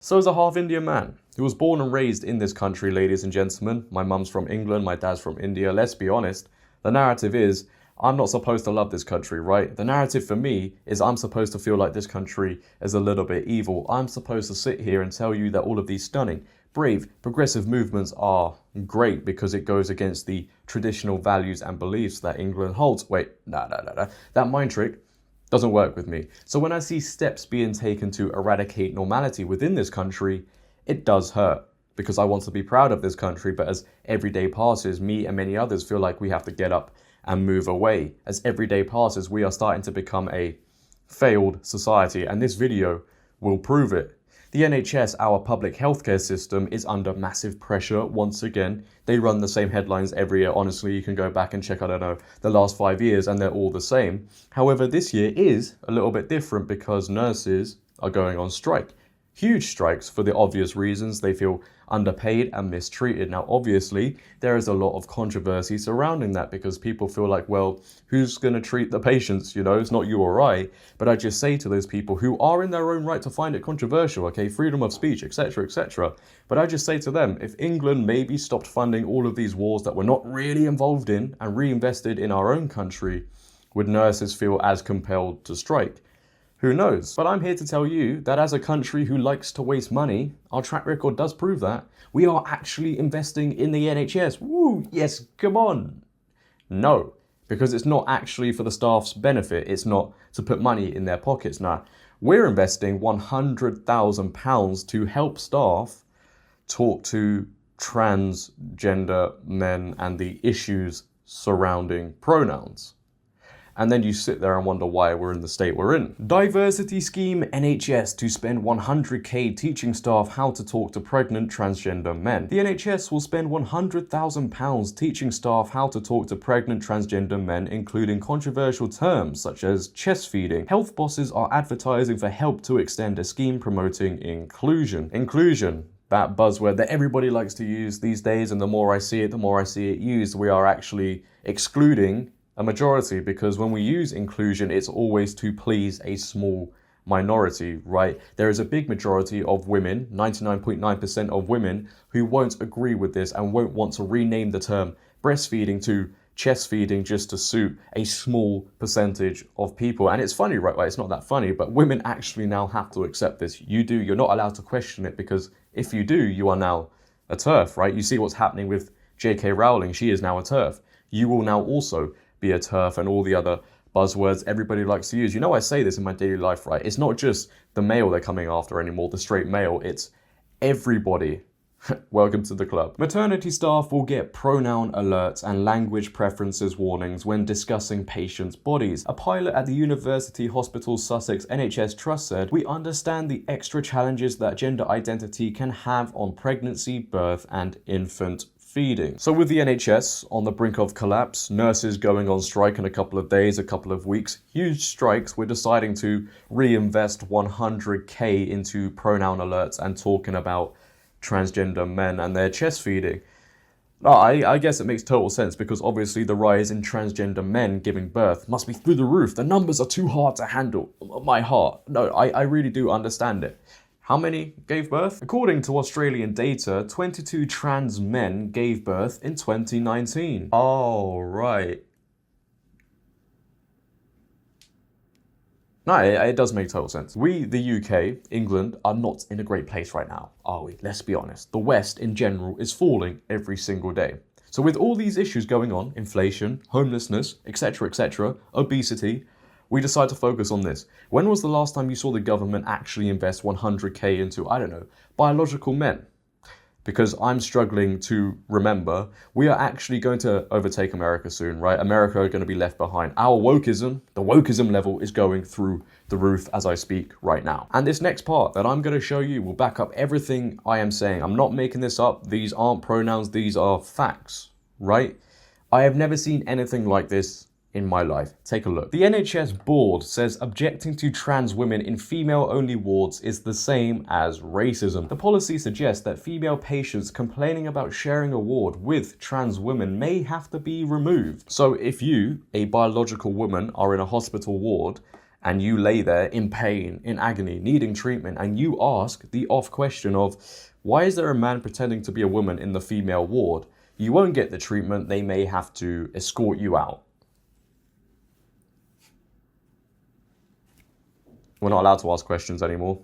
So as a half Indian man, who was born and raised in this country, ladies and gentlemen, my mum's from England, my dad's from India, let's be honest, the narrative is, I'm not supposed to love this country, right? The narrative for me is I'm supposed to feel like this country is a little bit evil. I'm supposed to sit here and tell you that all of these stunning, brave, progressive movements are great because it goes against the traditional values and beliefs that England holds. Wait, nah. That mind trick doesn't work with me. So when I see steps being taken to eradicate normality within this country, it does hurt because I want to be proud of this country, but as every day passes, me and many others feel like we have to get up and move away. As every day passes, we are starting to become a failed society, and this video will prove it. The NHS, our public healthcare system, is under massive pressure once again. They run the same headlines every year. Honestly, you can go back and check, I don't know, the last 5 years and they're all the same. However, this year is a little bit different because nurses are going on strike. Huge strikes for the obvious reasons. They feel underpaid and mistreated. Now, obviously, there is a lot of controversy surrounding that because people feel like, well, who's going to treat the patients? You know, it's not you or I. But I just say to those people who are in their own right to find it controversial, okay, freedom of speech, etc., etc. But I just say to them, if England maybe stopped funding all of these wars that we're not really involved in and reinvested in our own country, would nurses feel as compelled to strike? Who knows? But I'm here to tell you that as a country who likes to waste money, our track record does prove that. We are actually investing in the NHS. Woo, yes, come on. No, because it's not actually for the staff's benefit. It's not to put money in their pockets. Now, we're investing £100,000 to help staff talk to transgender men and the issues surrounding pronouns. And then you sit there and wonder why we're in the state we're in. Diversity scheme NHS to spend 100k teaching staff how to talk to pregnant transgender men. The NHS will spend £100,000 teaching staff how to talk to pregnant transgender men, including controversial terms such as chest feeding. Health bosses are advertising for help to extend a scheme promoting inclusion. Inclusion. That buzzword that everybody likes to use these days, and the more I see it used. We are actually excluding a majority, because when we use inclusion, it's always to please a small minority, right? There is a big majority of women, 99.9% of women, who won't agree with this and won't want to rename the term breastfeeding to chest feeding just to suit a small percentage of people. And it's funny, right? Well, it's not that funny, but women actually now have to accept this. You're not allowed to question it, because if you do, you are now a TERF, right? You see what's happening with J.K. Rowling. She is now a TERF. You will now also be a TERF, and all the other buzzwords everybody likes to use. You know, I say this in my daily life, right? It's not just the male they're coming after anymore, the straight male. It's everybody. Welcome to the club. Maternity staff will get pronoun alerts and language preferences warnings when discussing patients' bodies. A pilot at the University Hospital Sussex NHS Trust said, "We understand the extra challenges that gender identity can have on pregnancy, birth, and infant feeding." So with the NHS on the brink of collapse, nurses going on strike in a couple of days, a couple of weeks, huge strikes, we're deciding to reinvest 100k into pronoun alerts and talking about transgender men and their chest feeding. No, I guess it makes total sense, because obviously the rise in transgender men giving birth must be through the roof. The numbers are too hard to handle. My heart. No, I really do understand it. How many gave birth? According to Australian data, 22 trans men gave birth in 2019. Oh, right. No, it does make total sense. We, the UK, England, are not in a great place right now, are we? Let's be honest. The West in general is falling every single day. So with all these issues going on, inflation, homelessness, etc., obesity, we decide to focus on this. When was the last time you saw the government actually invest 100k into, I don't know, biological men? Because I'm struggling to remember. We are actually going to overtake America soon, right? America are going to be left behind. Our wokeism, the wokeism level, is going through the roof as I speak right now. And this next part that I'm going to show you will back up everything I am saying. I'm not making this up. These aren't pronouns. These are facts, right? I have never seen anything like this in my life. Take a look. The NHS board says objecting to trans women in female-only wards is the same as racism. The policy suggests that female patients complaining about sharing a ward with trans women may have to be removed. So if you, a biological woman, are in a hospital ward and you lay there in pain, in agony, needing treatment, and you ask the off question of, why is there a man pretending to be a woman in the female ward? You won't get the treatment. They may have to escort you out. We're not allowed to ask questions anymore.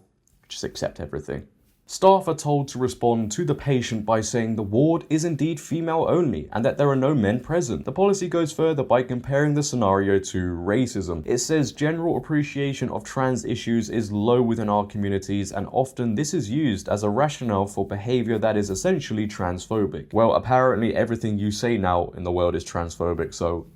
Just accept everything. Staff are told to respond to the patient by saying the ward is indeed female only and that there are no men present. The policy goes further by comparing the scenario to racism. It says general appreciation of trans issues is low within our communities, and often this is used as a rationale for behavior that is essentially transphobic. Well, apparently everything you say now in the world is transphobic, so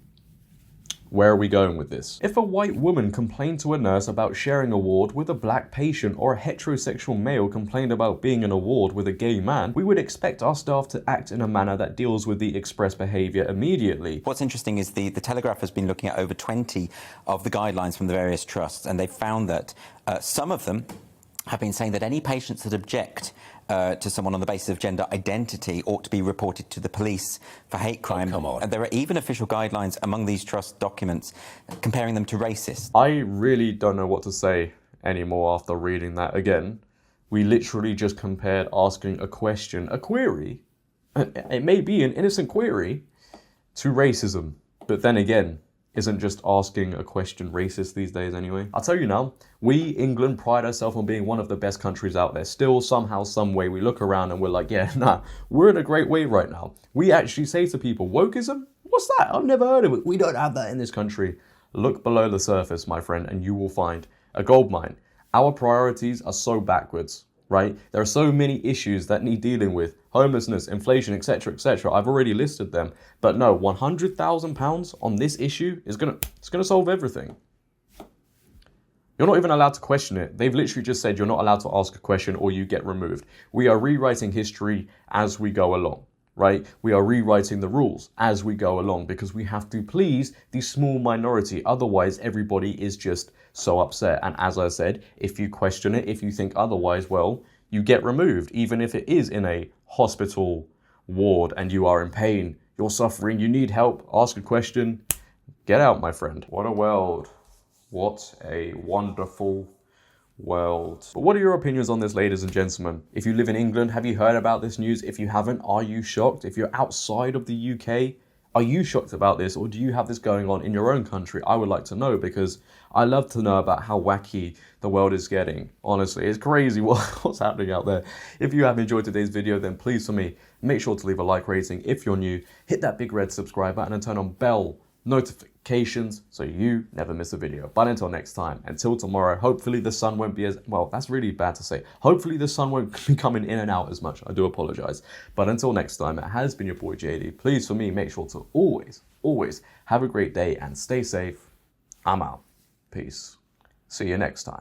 where are we going with this? If a white woman complained to a nurse about sharing a ward with a black patient, or a heterosexual male complained about being in a ward with a gay man, we would expect our staff to act in a manner that deals with the expressed behaviour immediately. What's interesting is the Telegraph has been looking at over 20 of the guidelines from the various trusts, and they've found that some of them have been saying that any patients that object to someone on the basis of gender identity ought to be reported to the police for hate crime. Oh, come on. And there are even official guidelines among these trust documents comparing them to racists. I really don't know what to say anymore after reading that again. We literally just compared asking a question, a query, it may be an innocent query, to racism. But then again, isn't just asking a question racist these days anyway? I'll tell you now, we, England, pride ourselves on being one of the best countries out there. Still, somehow, some way, we look around and we're like, yeah, nah, we're in a great way right now. We actually say to people, wokeism? What's that? I've never heard of it. We don't have that in this country. Look below the surface, my friend, and you will find a goldmine. Our priorities are so backwards, right? There are so many issues that need dealing with. Homelessness, inflation, etc., etc. I've already listed them. But no, £100,000 on this issue is gonna solve everything. You're not even allowed to question it. They've literally just said you're not allowed to ask a question or you get removed. We are rewriting history as we go along, right? We are rewriting the rules as we go along because we have to please the small minority. Otherwise, everybody is just so upset. And as I said, if you question it, if you think otherwise, well, you get removed, even if it is in a hospital ward and you are in pain, you're suffering, you need help, ask a question, get out, my friend. What a world. What a wonderful world. But what are your opinions on this, ladies and gentlemen? If you live in England, have you heard about this news? If you haven't, are you shocked? If you're outside of the UK, are you shocked about this, or do you have this going on in your own country? I would like to know, because I love to know about how wacky the world is getting. Honestly, it's crazy what's happening out there. If you have enjoyed today's video, then please, for me, make sure to leave a like rating. If you're new, hit that big red subscribe button and turn on bell notifications so you never miss a video. But until next time, until tomorrow, hopefully the sun won't be as, well, that's really bad to say. Hopefully the sun won't be coming in and out as much. I do apologize. But until next time, it has been your boy JD. Please, for me, make sure to always have a great day and stay safe. I'm out. Peace. See you next time.